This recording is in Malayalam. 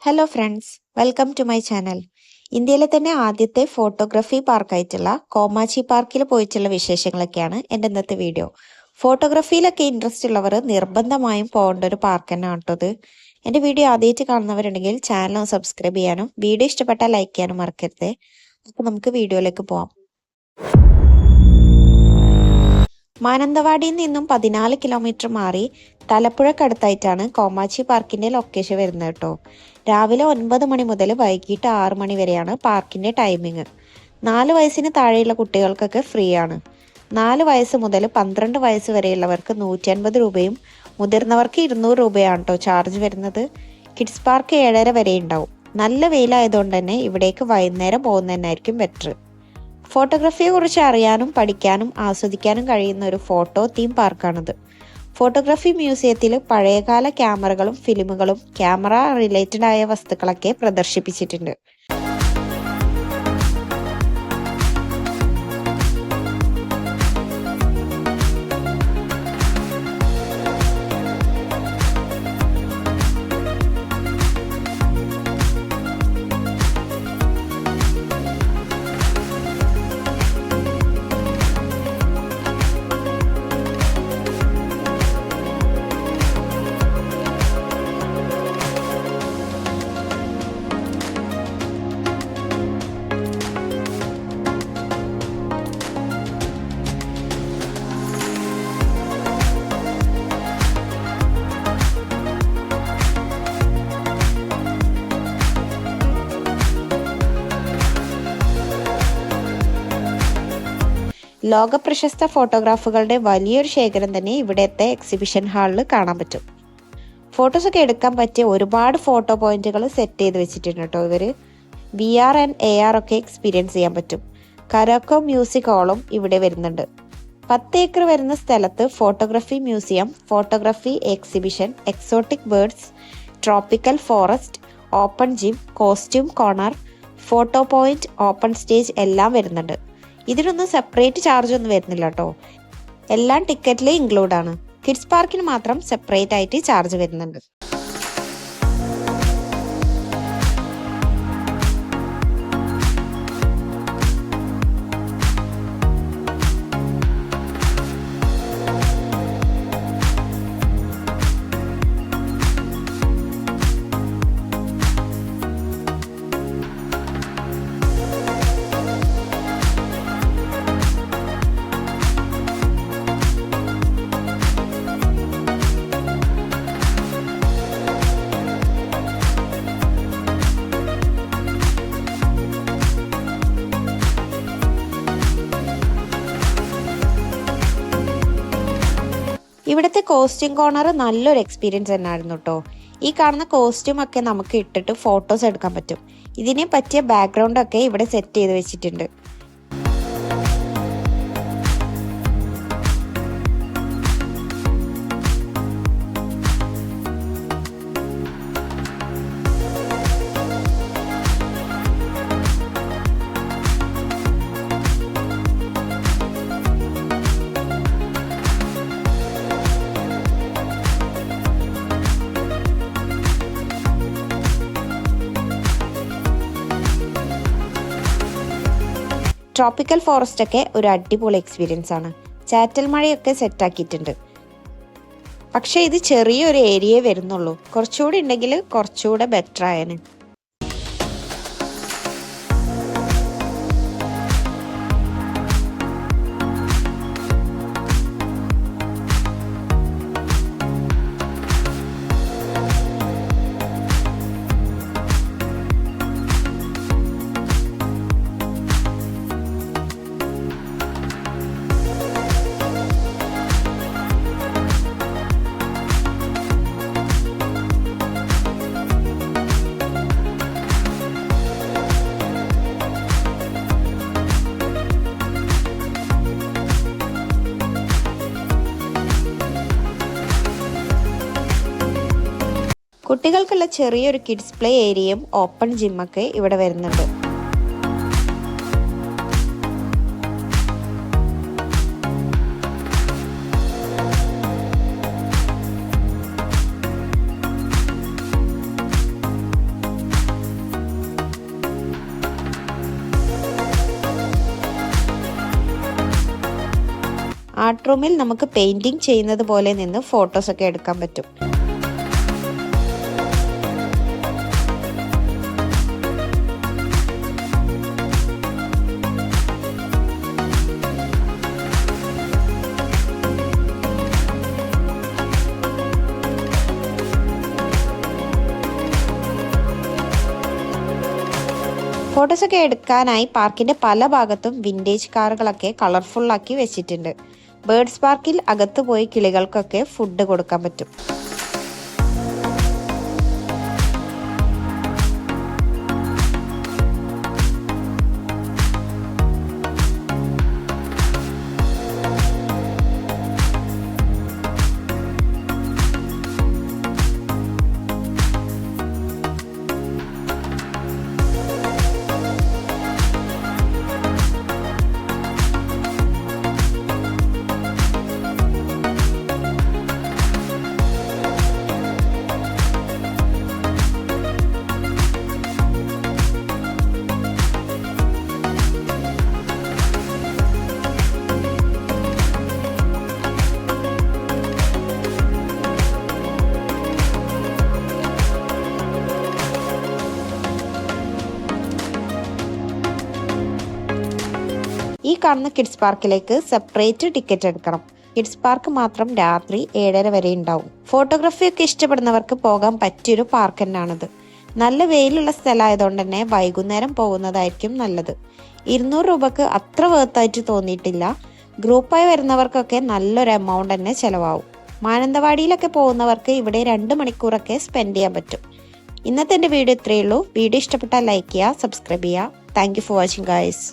Hello friends, welcome to my channel. ഇന്ത്യയിലെ തന്നെ ആദ്യത്തെ ഫോട്ടോഗ്രാഫി പാർക്കായിട്ടുള്ള കോമാച്ചി പാർക്കിൽ പോയിട്ടുള്ള വിശേഷങ്ങളൊക്കെയാണ് എൻ്റെ ഇന്നത്തെ വീഡിയോ. ഫോട്ടോഗ്രാഫിയിലൊക്കെ ഇൻട്രസ്റ്റ് ഉള്ളവർ നിർബന്ധമായും പോകേണ്ട ഒരു പാർക്ക് തന്നെയാണ് കേട്ടോ ഇത്. എൻ്റെ വീഡിയോ ആദ്യമായിട്ട് കാണുന്നവരുണ്ടെങ്കിൽ ചാനൽ സബ്സ്ക്രൈബ് ചെയ്യാനും വീഡിയോ ഇഷ്ടപ്പെട്ടാൽ ലൈക്ക് ചെയ്യാനും മറക്കരുത്. അപ്പോൾ നമുക്ക് വീഡിയോയിലേക്ക് പോവാം. മാനന്തവാടിയിൽ നിന്നും 14 കിലോമീറ്റർ മാറി തലപ്പുഴക്കടുത്തായിട്ടാണ് കോമാച്ചി പാർക്കിന്റെ ലൊക്കേഷൻ വരുന്നത് കേട്ടോ. രാവിലെ 9 മണി മുതൽ വൈകിട്ട് 6 മണി വരെയാണ് പാർക്കിന്റെ ടൈമിങ്. 4 വയസ്സിന് താഴെയുള്ള കുട്ടികൾക്കൊക്കെ ഫ്രീ ആണ്. 4 വയസ്സ് മുതൽ 12 വയസ്സ് വരെയുള്ളവർക്ക് 150 രൂപയും മുതിർന്നവർക്ക് 200 രൂപയാണ് കേട്ടോ ചാർജ് വരുന്നത്. കിഡ്സ് പാർക്ക് 7:30 വരെ ഉണ്ടാവും. നല്ല വെയിലായതുകൊണ്ട് തന്നെ ഇവിടേക്ക് വൈകുന്നേരം പോകുന്നതന്നായിരിക്കും ബെറ്റർ. ഫോട്ടോഗ്രാഫിയെ കുറിച്ച് അറിയാനും പഠിക്കാനും ആസ്വദിക്കാനും കഴിയുന്ന ഒരു ഫോട്ടോ തീം പാർക്കാണിത്. ഫോട്ടോഗ്രാഫി മ്യൂസിയത്തിൽ പഴയകാല ക്യാമറകളും ഫിലിമുകളും ക്യാമറ റിലേറ്റഡ് ആയ വസ്തുക്കളൊക്കെ പ്രദർശിപ്പിച്ചിട്ടുണ്ട്. ലോക പ്രശസ്ത ഫോട്ടോഗ്രാഫുകളുടെ വലിയൊരു ശേഖരം തന്നെ ഇവിടത്തെ എക്സിബിഷൻ ഹാളിൽ കാണാൻ പറ്റും. ഫോട്ടോസൊക്കെ എടുക്കാൻ പറ്റിയ ഒരുപാട് ഫോട്ടോ പോയിന്റുകൾ സെറ്റ് ചെയ്ത് വെച്ചിട്ടുണ്ട് കേട്ടോ ഇവര്. VR ആൻഡ് AR ഒക്കെ എക്സ്പീരിയൻസ് ചെയ്യാൻ പറ്റും. കരോക്കോ മ്യൂസിക് ഹാളും ഇവിടെ വരുന്നുണ്ട്. 10 ഏക്കർ വരുന്ന സ്ഥലത്ത് photography museum, photography exhibition, exotic birds, tropical forest, open gym, costume corner, photo point, open stage എല്ലാം വരുന്നുണ്ട്. ഇതിനൊന്നും സെപ്പറേറ്റ് ചാർജ് ഒന്നും വരുന്നില്ല കേട്ടോ. എല്ലാം ടിക്കറ്റിൽ ഇൻക്ലൂഡ് ആണ്. കിഡ്സ് പാർക്കിന് മാത്രം സെപ്പറേറ്റ് ആയിട്ട് ചാർജ് വരുന്നുണ്ട്. ഇവിടുത്തെ കോസ്റ്റ്യൂം കോർണർ നല്ലൊരു എക്സ്പീരിയൻസ് തന്നെയായിരുന്നു കേട്ടോ. ഈ കാണുന്ന കോസ്റ്റ്യൂം ഒക്കെ നമുക്ക് ഇട്ടിട്ട് ഫോട്ടോസ് എടുക്കാൻ പറ്റും. ഇതിനെ പറ്റിയ ബാക്ക്ഗ്രൗണ്ട് ഒക്കെ ഇവിടെ സെറ്റ് ചെയ്ത് വെച്ചിട്ടുണ്ട്. ട്രോപ്പിക്കൽ ഫോറസ്റ്റ് ഒക്കെ ഒരു അടിപൊളി എക്സ്പീരിയൻസ് ആണ്. ചാറ്റൽ മഴയൊക്കെ സെറ്റ് ആക്കിയിട്ടുണ്ട്. പക്ഷെ ഇത് ചെറിയൊരു ഏരിയയെ വരുന്നുള്ളൂ. കുറച്ചുകൂടി ഉണ്ടെങ്കിൽ കുറച്ചുകൂടെ ബെറ്റർ ആയേനെ. കുട്ടികൾക്കുള്ള ചെറിയൊരു കിഡ്സ് പ്ലേ ഏരിയയും ഓപ്പൺ ജിമ്മൊക്കെ ഇവിടെ വരുന്നുണ്ട്. ആർട്ട് റൂമിൽ നമുക്ക് പെയിന്റിംഗ് ചെയ്യുന്നത് പോലെ നിന്ന് ഫോട്ടോസൊക്കെ എടുക്കാൻ പറ്റും. ഫോട്ടോസൊക്കെ എടുക്കാനായി പാർക്കിന്റെ പല ഭാഗത്തും വിന്റേജ് കാറുകളൊക്കെ കളർഫുള്ളാക്കി വെച്ചിട്ടുണ്ട്. ബേർഡ്സ് പാർക്കിൽ അകത്ത് പോയി കിളികൾക്കൊക്കെ ഫുഡ് കൊടുക്കാൻ പറ്റും. ഈ കാണുന്ന കിഡ്സ് പാർക്കിലേക്ക് സെപ്പറേറ്റ് ടിക്കറ്റ് എടുക്കണം. കിഡ്സ് പാർക്ക് മാത്രം രാത്രി 7:30 വരെ ഉണ്ടാവും. ഫോട്ടോഗ്രാഫി ഒക്കെ ഇഷ്ടപ്പെടുന്നവർക്ക് പോകാൻ പറ്റിയൊരു പാർക്ക് തന്നെയാണിത്. നല്ല വെയിലുള്ള സ്ഥലമായതുകൊണ്ട് തന്നെ വൈകുന്നേരം പോകുന്നതായിരിക്കും നല്ലത്. 200 രൂപക്ക് അത്ര വേർത്തായിട്ട് തോന്നിയിട്ടില്ല. ഗ്രൂപ്പായി വരുന്നവർക്കൊക്കെ നല്ലൊരു എമൗണ്ട് തന്നെ ചിലവാകും. മാനന്തവാടിയിലൊക്കെ പോകുന്നവർക്ക് ഇവിടെ 2 മണിക്കൂറൊക്കെ സ്പെൻഡ് ചെയ്യാൻ പറ്റും. ഇന്നത്തെ എൻ്റെ വീഡിയോ ഇത്രയേ ഉള്ളൂ. വീഡിയോ ഇഷ്ടപ്പെട്ടാൽ ലൈക്ക് ചെയ്യുക, സബ്സ്ക്രൈബ് ചെയ്യുക. Thank you for watching guys.